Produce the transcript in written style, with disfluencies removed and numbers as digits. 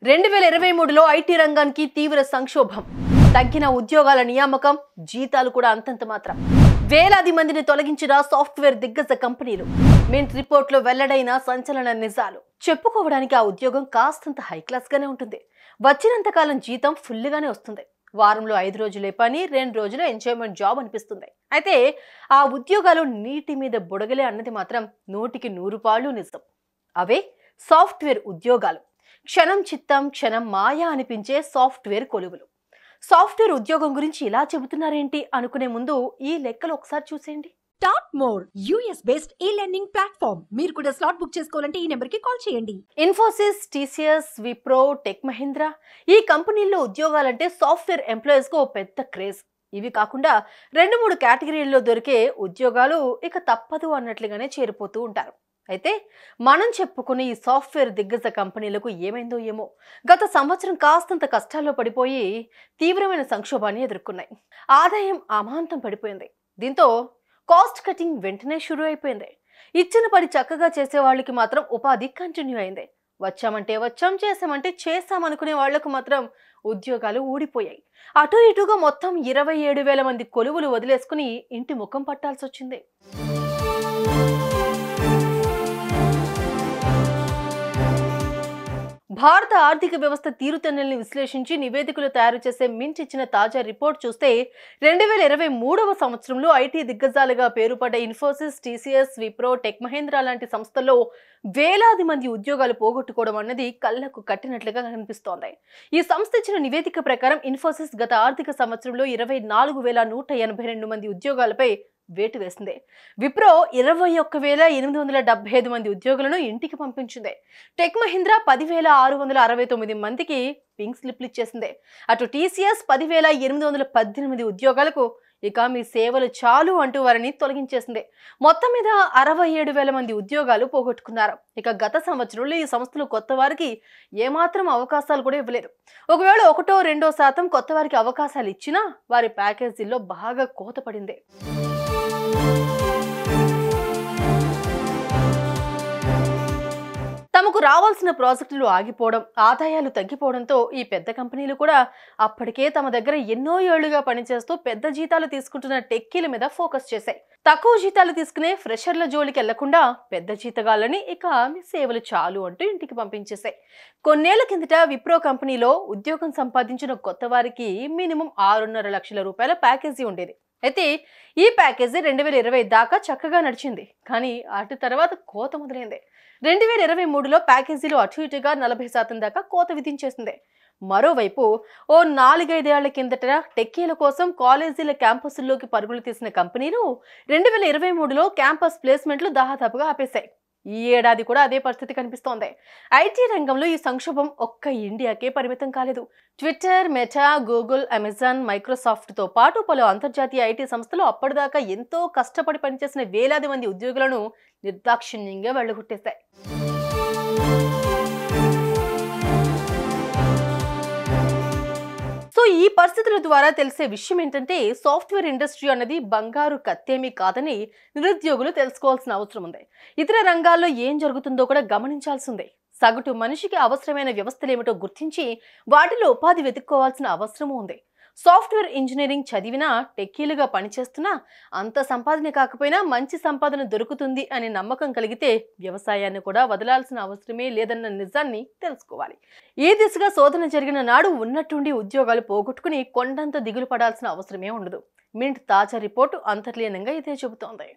2023లో IT రంగానికి తీవ్ర సంక్షోభం. తగ్గిన ఉద్యోగాల నియామకం, జీతాలు కూడా అంతంత మాత్రం. వేలాది మందిని తొలగించిన సాఫ్ట్వేర్ దిగ్గజ కంపెనీలు. మింట్ రిపోర్ట్లో వెల్లడైన సంచలన నిజాలు. చెప్పుకోవడానికి ఆ ఉద్యోగం కాస్తంత హై క్లాస్ గానే ఉంటుంది. వచ్చినంత కాలం జీతం ఫుల్గానే వస్తుంది. వారంలో 5 రోజులే పని, 2 రోజులు ఎంజాయ్మెంట్ జాబ్ అనిపిస్తుంది. అయితే ఆ ఉద్యోగాలు నీటి మీద బుడగలే అన్నది మాత్రం 100కి 100 పాళ్ళు నిజం. అవే సాఫ్ట్వేర్ ఉద్యోగాలు. క్షణం చిత్తం క్షణం మాయా అనిపించే సాఫ్ట్వేర్ కొలువులు. సాఫ్ట్వేర్ ఉద్యోగం గురించి ఇలా చెబుతున్నారేంటి అనుకునే ముందు ఈ లెక్కలు ఒకసారి చూసేయండి. Top more US based e learning platform. మీరు కూడా స్లాట్ బుక్ చేసుకోవాలంటే ఈ నెంబర్కి కాల్ చేయండి. ఇన్ఫోసిస్, టీసీఎస్, విప్రో, టెక్ మహీంద్రా ఈ కంపెనీల్లో ఉద్యోగాలంటే సాఫ్ట్వేర్ ఎంప్లాయీస్ కు ఓ పెద్ద క్రేజ్. ఇవి కాకుండా 2-3 కేటగిరీల్లో దొరికే ఉద్యోగాలు ఇక తప్పదు అన్నట్లుగానే చేరిపోతూ ఉంటారు. అయితే మనం చెప్పుకునే ఈ సాఫ్ట్వేర్ దిగ్గజ కంపెనీలకు ఏమైందో ఏమో, గత సంవత్సరం కాస్తంత కష్టాల్లో పడిపోయి తీవ్రమైన సంక్షోభాన్ని ఎదుర్కొన్నాయి. ఆదాయం అమాంతం పడిపోయింది. దీంతో కాస్ట్ కటింగ్ వెంటనే షురూ అయిపోయింది. ఇచ్చిన పని చక్కగా చేసే వాళ్ళకి మాత్రం ఉపాధి కంటిన్యూ అయింది. వచ్చామంటే వచ్చాం, చేసామంటే చేసామనుకునే వాళ్లకు మాత్రం ఉద్యోగాలు ఊడిపోయాయి. అటు ఇటుగా మొత్తం 27,000 మంది కొలువులు వదిలేసుకుని ఇంటి ముఖం పట్టాల్సి వచ్చింది. భారత ఆర్థిక వ్యవస్థ తీరుతెన్నుల్ని విశ్లేషించి నివేదికలు తయారు చేసే మింట్ ఇచ్చిన తాజా రిపోర్ట్ చూస్తే 2023వ సంవత్సరంలో ఐటీ దిగ్గజాలుగా పేరుపడ్డ ఇన్ఫోసిస్, టీసీఎస్, విప్రో, టెక్ మహీంద్రా లాంటి సంస్థల్లో వేలాది మంది ఉద్యోగాలు పోగొట్టుకోవడం అన్నది కళ్లకు కట్టినట్లుగా కనిపిస్తోంది. ఈ సంస్థ ఇచ్చిన నివేదిక ప్రకారం ఇన్ఫోసిస్ గత ఆర్థిక సంవత్సరంలో 24,182 మంది ఉద్యోగాలపై వేటు వేసింది. విప్రో 21,875 మంది ఉద్యోగులను ఇంటికి పంపించింది. టెక్ మహీంద్రా 10,669 మందికి పింక్ స్లిప్లు ఇచ్చేసింది. అటు టీసీఎస్ 10,818 ఉద్యోగాలకు ఇక మీ సేవలు చాలు అంటూ వారిని తొలగించేసింది. మొత్తం మీద 67,000 మంది ఉద్యోగాలు పోగొట్టుకున్నారు. ఇక గత సంవత్సరంలో ఈ సంస్థలు కొత్త వారికి ఏమాత్రం అవకాశాలు కూడా ఇవ్వలేదు. ఒకవేళ 1-2% కొత్త వారికి అవకాశాలు ఇచ్చినా వారి ప్యాకేజీల్లో బాగా కోత పడింది. తమకు రావాల్సిన ప్రాజెక్టులు ఆగిపోవడం, ఆదాయాలు తగ్గిపోవడంతో ఈ పెద్ద కంపెనీలు కూడా అప్పటికే తమ దగ్గర ఎన్నో ఏళ్లుగా పనిచేస్తూ పెద్ద జీతాలు తీసుకుంటున్న టెక్కీల మీద ఫోకస్ చేశాయి. తక్కువ జీతాలు తీసుకునే ఫ్రెషర్ల జోలికి వెళ్లకుండా పెద్ద జీతగాళ్ళని ఇక మీ సేవలు చాలు అంటూ ఇంటికి పంపించేశాయి. కొన్నేళ్ల కిందట విప్రో కంపెనీలో ఉద్యోగం సంపాదించిన కొత్త వారికి మినిమం 6.5 లక్షల రూపాయల ప్యాకేజీ ఉండేది. అయితే ఈ ప్యాకేజీ 2020 దాకా చక్కగా నడిచింది. కానీ అటు తర్వాత కోత మొదలైంది. 2023లో ప్యాకేజీలు అటు ఇటుగా 40% దాకా కోత విధించేసింది. మరోవైపు ఓ 4-5 ఏళ్ల కిందట టెక్కీల కోసం కాలేజీల క్యాంపస్ల్లోకి పరుగులు తీసిన కంపెనీలు 2023లో క్యాంపస్ ప్లేస్మెంట్లు దాదాపుగా ఆపేశాయి. ఈ ఏడాది కూడా అదే పరిస్థితి కనిపిస్తోంది. ఐటీ రంగంలో ఈ సంక్షోభం ఒక్క ఇండియాకే పరిమితం కాలేదు. ట్విట్టర్, మెటా, గూగుల్, అమెజాన్, మైక్రోసాఫ్ట్తో పాటు పలు అంతర్జాతీయ ఐటీ సంస్థలు అప్పటిదాకా ఎంతో కష్టపడి పనిచేసిన వేలాది మంది ఉద్యోగులను నిర్దాక్షిణ్యంగా వెళ్లగొట్టేశాయి. సో ఈ పరిస్థితుల ద్వారా తెలిసే విషయం ఏంటంటే సాఫ్ట్వేర్ ఇండస్ట్రీ అన్నది బంగారు కత్తేమీ కాదని నిరుద్యోగులు తెలుసుకోవాల్సిన అవసరం ఉంది. ఇతర రంగాల్లో ఏం జరుగుతుందో కూడా గమనించాల్సిందే. సగటు మనిషికి అవసరమైన వ్యవస్థలు ఏమిటో గుర్తించి వాటిలో ఉపాధి వెతుక్కోవాల్సిన అవసరం ఉంది. సాఫ్ట్వేర్ ఇంజనీరింగ్ చదివినా, టెక్కీలుగా పనిచేస్తున్నా అంత సంపాదన కాకపోయినా మంచి సంపాదన దొరుకుతుంది అనే నమ్మకం కలిగితే వ్యవసాయాన్ని కూడా వదలాల్సిన అవసరమే లేదన్న నిజాన్ని తెలుసుకోవాలి. ఈ దిశగా శోధన జరిగిన నాడు ఉన్నట్టుండి ఉద్యోగాలు పోగొట్టుకుని కొండంత దిగులు పడాల్సిన అవసరమే ఉండదు. మింట్ తాజా రిపోర్టు అంతర్లీనంగా ఇదే చెబుతోంది.